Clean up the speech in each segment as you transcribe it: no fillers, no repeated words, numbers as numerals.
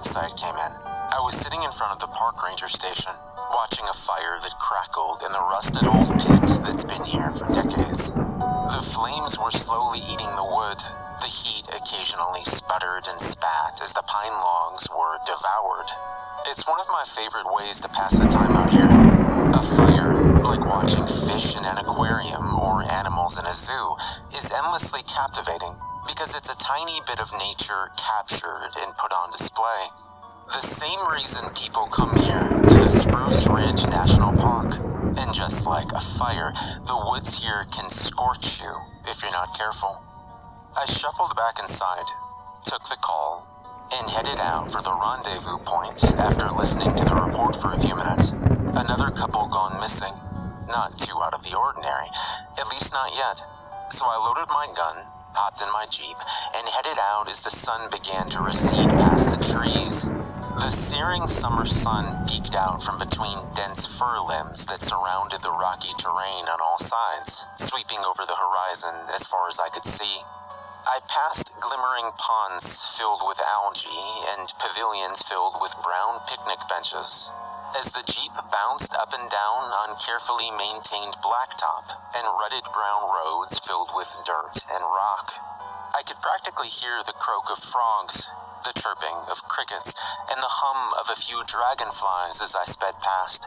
campsite came in. I was sitting in front of the park ranger station, watching a fire that crackled in the rusted old pit that's been here for decades. The flames were slowly eating the wood. The heat occasionally sputtered and spat as the pine logs were devoured. It's one of my favorite ways to pass the time out here. A fire, like watching fish in an aquarium or animals in a zoo, is endlessly captivating because it's a tiny bit of nature captured and put on display. The same reason people come here to the Spruce Ridge National Park. And just like a fire, the woods here can scorch you if you're not careful. I shuffled back inside, took the call, and headed out for the rendezvous point after listening to the report for a few minutes. Another couple gone missing. Not too out of the ordinary, at least not yet. So I loaded my gun, hopped in my Jeep, and headed out as the sun began to recede past the trees. The searing summer sun peeked out from between dense fir limbs that surrounded the rocky terrain on all sides, sweeping over the horizon as far as I could see. I passed glimmering ponds filled with algae and pavilions filled with brown picnic benches. As the Jeep bounced up and down on carefully maintained blacktop and rutted brown roads filled with dirt and rock, I could practically hear the croak of frogs, the chirping of crickets, and the hum of a few dragonflies as I sped past.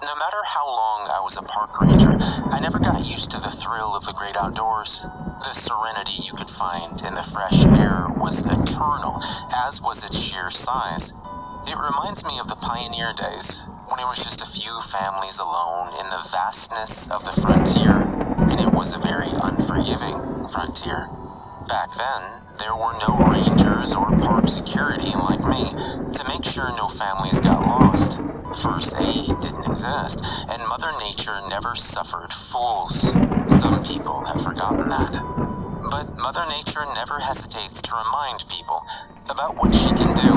No matter how long I was a park ranger, I never got used to the thrill of the great outdoors. The serenity you could find in the fresh air was eternal, as was its sheer size. It reminds me of the pioneer days, when it was just a few families alone in the vastness of the frontier, and it was a very unforgiving frontier. Back then, there were no rangers or park security like me to make sure no families got lost. First aid didn't exist, and Mother Nature never suffered fools. Some people have forgotten that. But Mother Nature never hesitates to remind people about what she can do.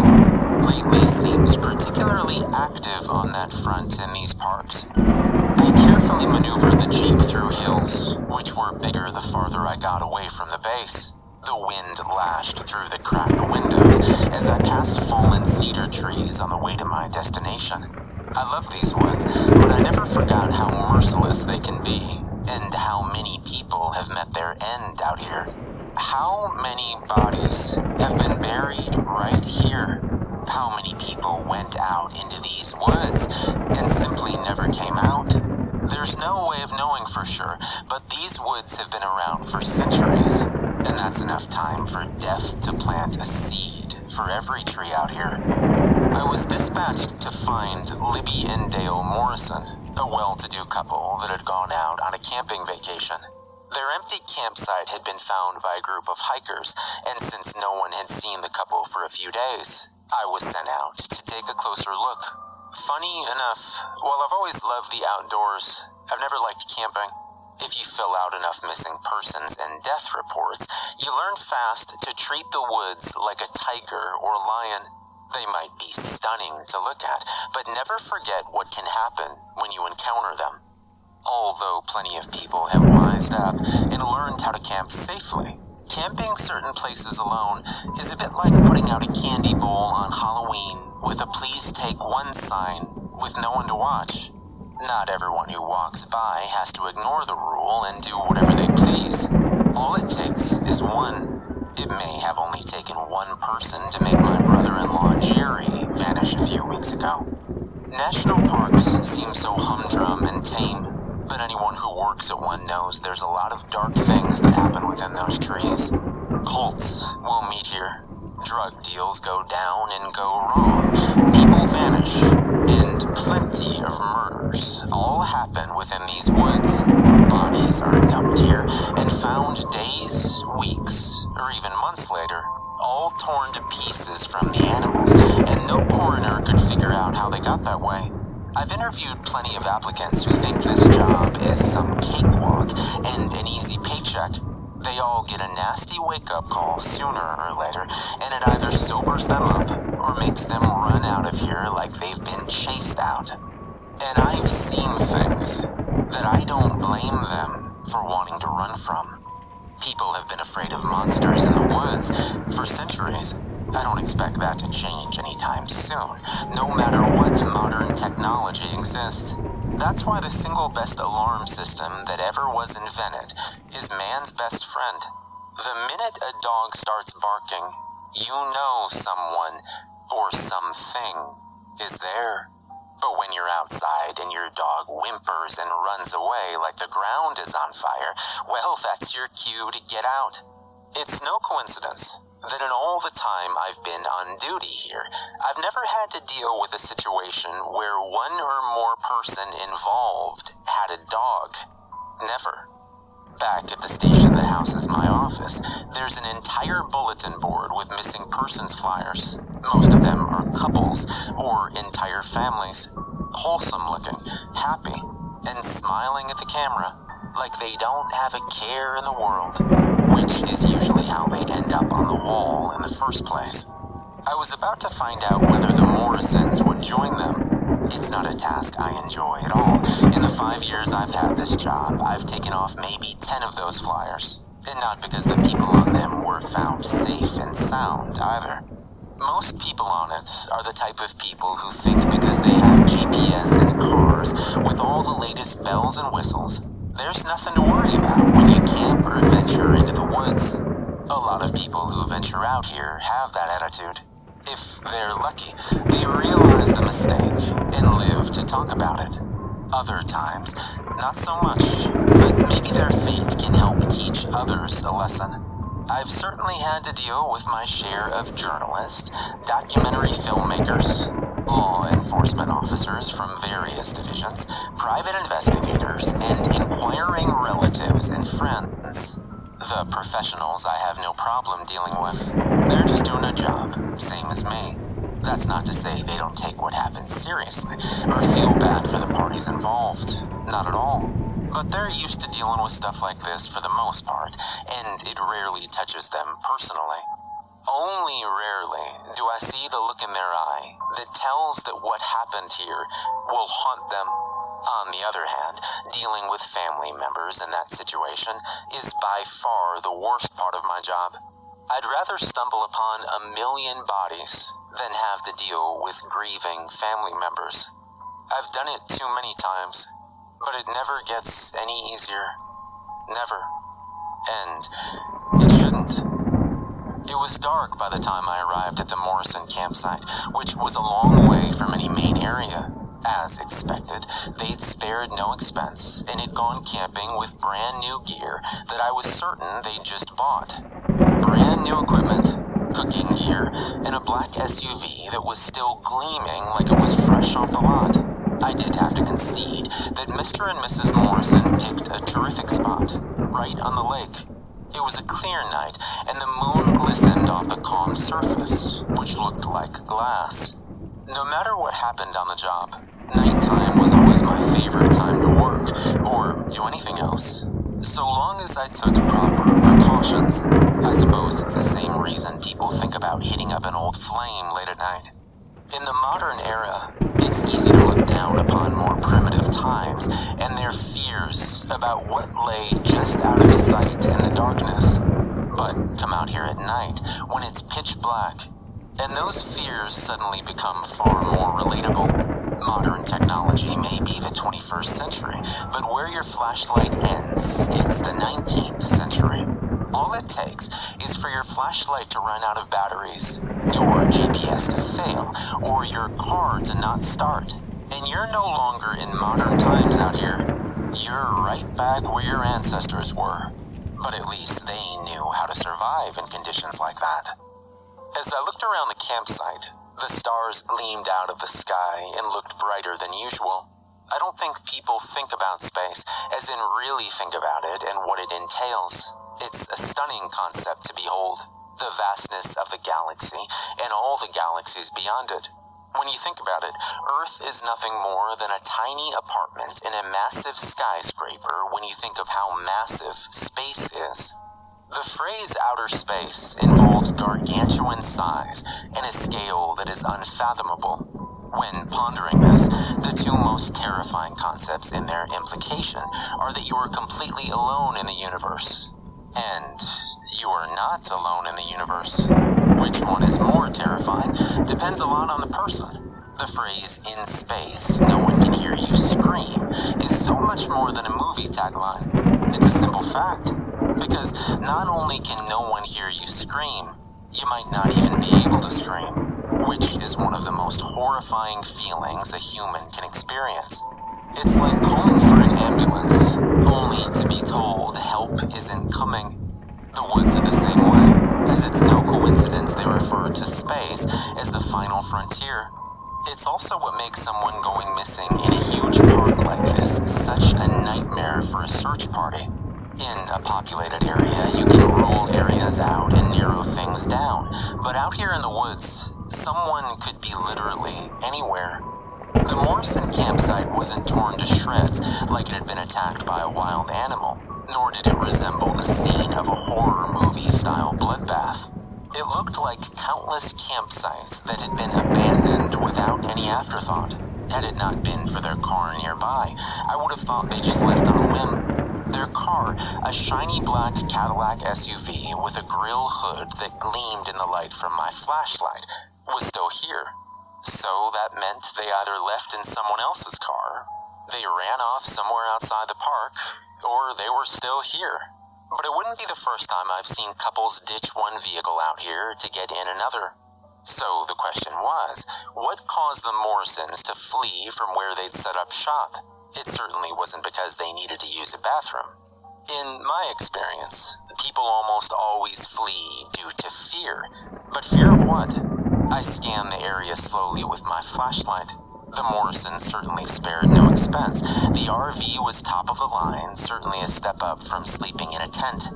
Lately seems particularly active on that front in these parks. I carefully maneuvered the Jeep through hills, which were bigger the farther I got away from the base. The wind lashed through the cracked windows as I passed fallen cedar trees on the way to my destination. I love these woods, but I never forgot how merciless they can be, and how many people have met their end out here. How many bodies have been buried right here? How many people went out into these woods and simply never came out? There's no way of knowing for sure, but these woods have been around for centuries, and that's enough time for death to plant a seed for every tree out here. I was dispatched to find Libby and Dale Morrison, a well-to-do couple that had gone out on a camping vacation. Their empty campsite had been found by a group of hikers, and since no one had seen the couple for a few days, I was sent out to take a closer look. Funny enough, while I've always loved the outdoors, I've never liked camping. If you fill out enough missing persons and death reports, you learn fast to treat the woods like a tiger or lion. They might be stunning to look at, but never forget what can happen when you encounter them. Although plenty of people have wised up and learned how to camp safely, camping certain places alone is a bit like putting out a candy bowl on Halloween with a "please take one" sign with no one to watch. Not everyone who walks by has to ignore the rule and do whatever they please. All it takes is one. It may have only taken one person to make my brother-in-law Jerry vanish a few weeks ago. National parks seem so humdrum and tame, but anyone who works at one knows there's a lot of dark things that happen within those trees. Cults will meet here. Drug deals go down and go wrong. People vanish. And plenty of murders all happen within these woods. Bodies are dumped here and found days, weeks, or even months later, all torn to pieces from the animals, and no coroner could figure out how they got that way. I've interviewed plenty of applicants who think this job is some cakewalk and an easy paycheck. They all get a nasty wake-up call sooner or later, and it either sobers them up or makes them run out of here like they've been chased out. And I've seen things that I don't blame them for wanting to run from. People have been afraid of monsters in the woods for centuries. I don't expect that to change anytime soon, no matter what modern technology exists. That's why the single best alarm system that ever was invented is man's best friend. The minute a dog starts barking, you know someone or something is there. But when you're outside and your dog whimpers and runs away like the ground is on fire, well, that's your cue to get out. It's no coincidence that in all the time I've been on duty here, I've never had to deal with a situation where one or more person involved had a dog. Never. Back at the station that houses my office, there's an entire bulletin board with missing persons flyers. Most of them are couples or entire families, wholesome looking, happy, and smiling at the camera like they don't have a care in the world, which is usually how they end up on the wall in the first place. I was about to find out whether the Morrisons would join them. It's not a task I enjoy at all. In the 5 years I've had this job, I've taken off maybe 10 of those flyers. And not because the people on them were found safe and sound either. Most people on it are the type of people who think because they have GPS in cars with all the latest bells and whistles, there's nothing to worry about when you camp or venture into the woods. A lot of people who venture out here have that attitude. If they're lucky, they realize the mistake and live to talk about it. Other times, not so much, but maybe their fate can help teach others a lesson. I've certainly had to deal with my share of journalists, documentary filmmakers, law enforcement officers from various divisions, private investigators, and inquiring relatives and friends. The professionals I have no problem dealing with. They're just doing a job, same as me. That's not to say they don't take what happens seriously, or feel bad for the parties involved. Not at all. But they're used to dealing with stuff like this for the most part, and it rarely touches them personally. Only rarely do I see the look in their eye that tells that what happened here will haunt them. On the other hand, dealing with family members in that situation is by far the worst part of my job. I'd rather stumble upon 1 million bodies than have to deal with grieving family members. I've done it too many times, but it never gets any easier. Never. And it shouldn't. It was dark by the time I arrived at the Morrison campsite, which was a long way from any main area. As expected, they'd spared no expense and had gone camping with brand new gear that I was certain they'd just bought. Brand new equipment, cooking gear, and a black SUV that was still gleaming like it was fresh off the lot. I did have to concede that Mr. and Mrs. Morrison picked a terrific spot, right on the lake. It was a clear night, and the moon glistened off the calm surface, which looked like glass. No matter what happened on the job, nighttime was always my favorite time to work, or do anything else. So long as I took proper precautions. I suppose it's the same reason people think about hitting up an old flame late at night. In the modern era, it's easy to look down upon more primitive times and their fears about what lay just out of sight in the darkness. But come out here at night when it's pitch black, and those fears suddenly become far more relatable. Modern technology may be the 21st century, but where your flashlight ends, it's the 19th century. All it takes is for your flashlight to run out of batteries, your GPS to fail, or your car to not start, and you're no longer in modern times out here. You're right back where your ancestors were. But at least they knew how to survive in conditions like that. As I looked around the campsite, the stars gleamed out of the sky and looked brighter than usual. I don't think people think about space, as in really think about it and what it entails. It's a stunning concept to behold, the vastness of the galaxy and all the galaxies beyond it. When you think about it, Earth is nothing more than a tiny apartment in a massive skyscraper when you think of how massive space is. The phrase outer space involves gargantuan size and a scale that is unfathomable. When pondering this, the two most terrifying concepts in their implication are that you are completely alone in the universe, and you are not alone in the universe. Which one is more terrifying depends a lot on the person. The phrase, "in space, no one can hear you scream," is so much more than a movie tagline. It's a simple fact, because not only can no one hear you scream, you might not even be able to scream, which is one of the most horrifying feelings a human can experience. It's like calling for an ambulance, only to be told help isn't coming. The woods are the same way, as it's no coincidence they refer to space as the final frontier. It's also what makes someone going missing in a huge park like this such a nightmare for a search party. In a populated area, you can rule areas out and narrow things down, but out here in the woods, someone could be literally anywhere. The Morrison campsite wasn't torn to shreds like it had been attacked by a wild animal, nor did it resemble the scene of a horror movie-style bloodbath. It looked like countless campsites that had been abandoned without any afterthought. Had it not been for their car nearby, I would have thought they just left on a whim. Their car, a shiny black Cadillac SUV with a grill hood that gleamed in the light from my flashlight, was still here. So that meant they either left in someone else's car, they ran off somewhere outside the park, or they were still here. But it wouldn't be the first time I've seen couples ditch one vehicle out here to get in another. So the question was, what caused the Morrisons to flee from where they'd set up shop? It certainly wasn't because they needed to use a bathroom. In my experience, people almost always flee due to fear. But fear of what? I scanned the area slowly with my flashlight. The Morrisons certainly spared no expense. The RV was top of the line, certainly a step up from sleeping in a tent.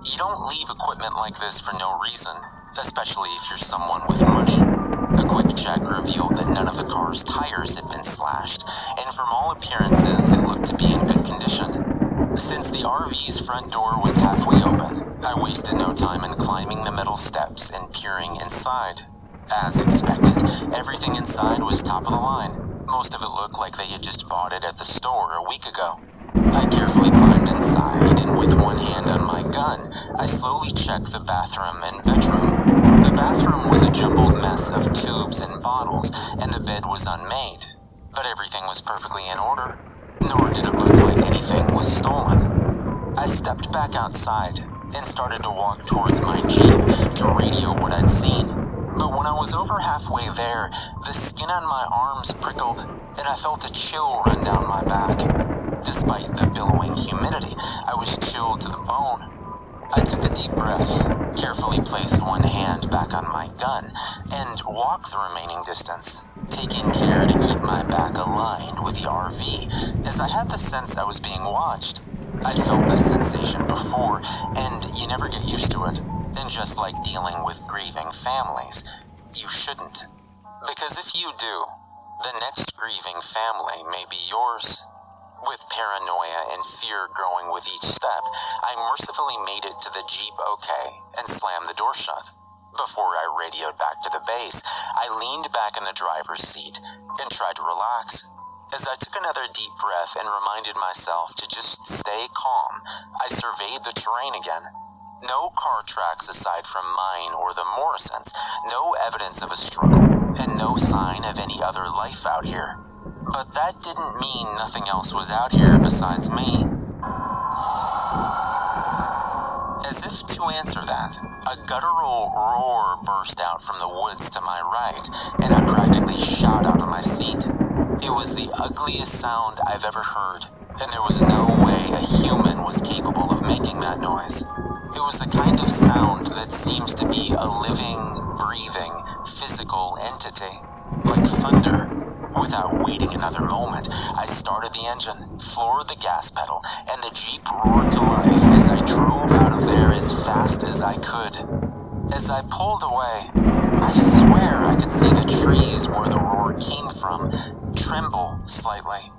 You don't leave equipment like this for no reason, especially if you're someone with money. A quick check revealed that none of the car's tires had been slashed, and from all appearances it looked to be in good condition. Since the RV's front door was halfway open, I wasted no time in climbing the metal steps and peering inside. As expected, everything inside was top of the line. Most of it looked like they had just bought it at the store a week ago. I carefully climbed inside, and with one hand on my gun, I slowly checked the bathroom and bedroom. The bathroom was a jumbled mess of tubes and bottles, and the bed was unmade. But everything was perfectly in order, nor did it look like anything was stolen. I stepped back outside and started to walk towards my Jeep to radio what I'd seen. But when I was over halfway there, the skin on my arms prickled, and I felt a chill run down my back. Despite the billowing humidity, I was chilled to the bone. I took a deep breath, carefully placed one hand back on my gun, and walked the remaining distance, taking care to keep my back aligned with the RV, as I had the sense I was being watched. I'd felt this sensation before, and you never get used to it. And just like dealing with grieving families, you shouldn't. Because if you do, the next grieving family may be yours. With paranoia and fear growing with each step, I mercifully made it to the Jeep okay and slammed the door shut. Before I radioed back to the base, I leaned back in the driver's seat and tried to relax. As I took another deep breath and reminded myself to just stay calm, I surveyed the terrain again. No car tracks aside from mine or the Morrisons, no evidence of a struggle, and no sign of any other life out here. But that didn't mean nothing else was out here besides me. As if to answer that, a guttural roar burst out from the woods to my right, and I practically shot out of my seat. It was the ugliest sound I've ever heard, and there was no way a human was capable of making that noise. It was the kind of sound that seems to be a living, breathing, physical entity, like thunder. Without waiting another moment, I started the engine, floored the gas pedal, and the Jeep roared to life as I drove out of there as fast as I could. As I pulled away, I swear I could see the trees where the roar came from tremble slightly.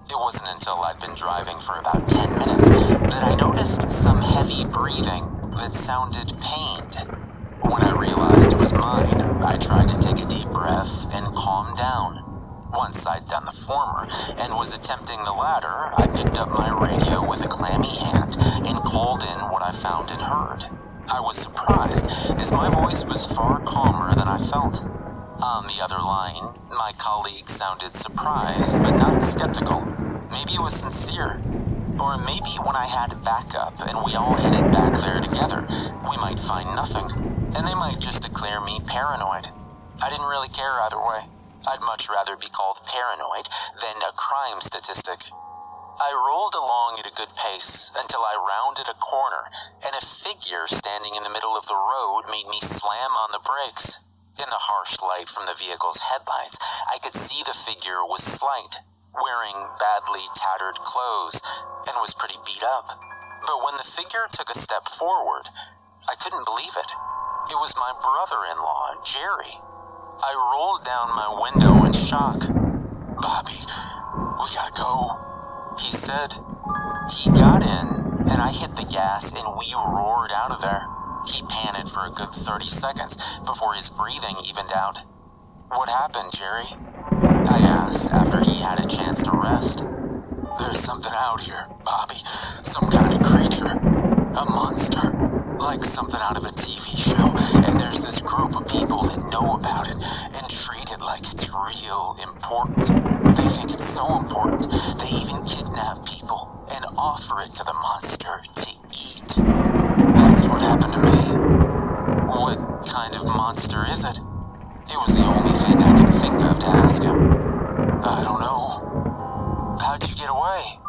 It wasn't until I'd been driving for about 10 minutes that I noticed some heavy breathing that sounded pained. When I realized it was mine, I tried to take a deep breath and calm down. Once I'd done the former and was attempting the latter, I picked up my radio with a clammy hand and called in what I found and heard. I was surprised, as my voice was far calmer than I felt. On the other line, my colleague sounded surprised, but not skeptical. Maybe it was sincere. Or maybe when I had backup and we all headed back there together, we might find nothing, and they might just declare me paranoid. I didn't really care either way. I'd much rather be called paranoid than a crime statistic. I rolled along at a good pace until I rounded a corner, and a figure standing in the middle of the road made me slam on the brakes. In the harsh light from the vehicle's headlights, I could see the figure was slight, wearing badly tattered clothes, and was pretty beat up. But when the figure took a step forward, I couldn't believe it. It was my brother-in-law, Jerry. I rolled down my window in shock. "Bobby, we gotta go," he said. He got in, and I hit the gas, and we roared out of there. He panted for a good 30 seconds before his breathing evened out. "What happened, Jerry?" I asked after he had a chance to rest. "There's something out here, Bobby. Some kind of creature. A monster. Like something out of a TV show. And there's this group of people that know about it and treat it like it's real important. They think it's so important, they even kidnap people and offer it to the monster to eat. That's what happened to me." "What kind of monster is it?" It was the only thing I could think of to ask him. "I don't know." "How'd you get away?"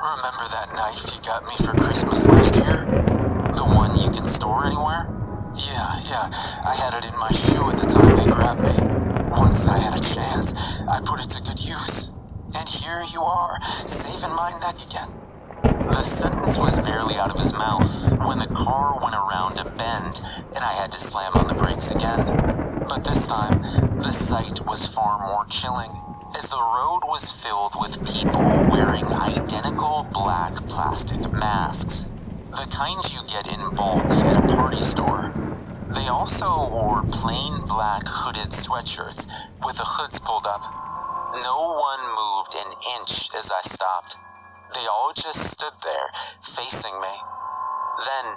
"Remember that knife you got me for Christmas last year? The one you can store anywhere?" Yeah, I had it in my shoe at the time they grabbed me. Once I had a chance, I put it to good use. And here you are, saving my neck again." The sentence was barely out of his mouth when the car went around a bend and I had to slam on the brakes again. But this time, the sight was far more chilling, as the road was filled with people wearing identical black plastic masks, the kinds you get in bulk at a party store. They also wore plain black hooded sweatshirts with the hoods pulled up. No one moved an inch as I stopped. They all just stood there, facing me. Then,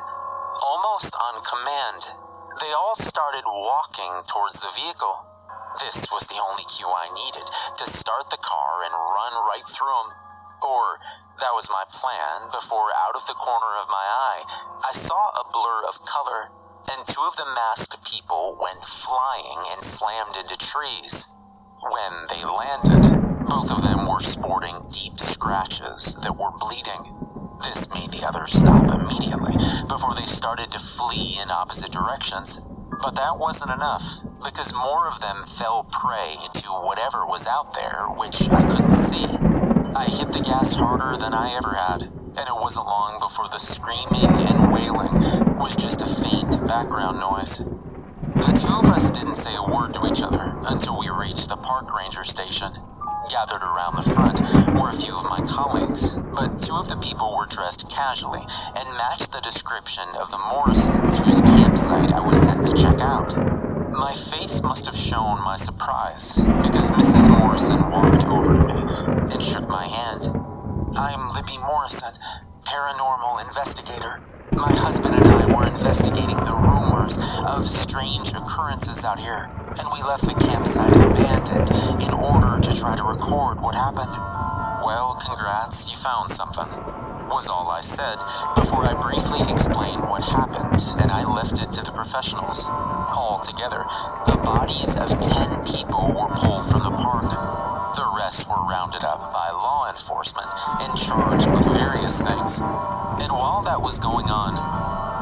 almost on command, they all started walking towards the vehicle. This was the only cue I needed to start the car and run right through them. Or, that was my plan, before out of the corner of my eye, I saw a blur of color, and two of the masked people went flying and slammed into trees. When they landed, both of them were sporting deep scratches that were bleeding. This made the others stop immediately before they started to flee in opposite directions. But that wasn't enough, because more of them fell prey to whatever was out there, which I couldn't see. I hit the gas harder than I ever had, and it wasn't long before the screaming and wailing was just a faint background noise. The two of us didn't say a word to each other until we reached the park ranger station. Gathered around the front were a few of my colleagues, but two of the people were dressed casually and matched the description of the Morrisons whose campsite I was sent to check out. My face must have shown my surprise, because Mrs. Morrison walked over to me and shook my hand. "I'm Libby Morrison, paranormal investigator. My husband and I were investigating the rumors of strange occurrences out here, and we left the campsite abandoned in order to try to record what happened." "Well, congrats, you found something," was all I said before I briefly explained what happened, and I left it to the professionals. Altogether, the bodies of 10 people were pulled from the park. The rest were rounded up by law enforcement and charged with various things. And while that was going on,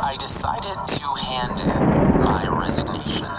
I decided to hand in my resignation.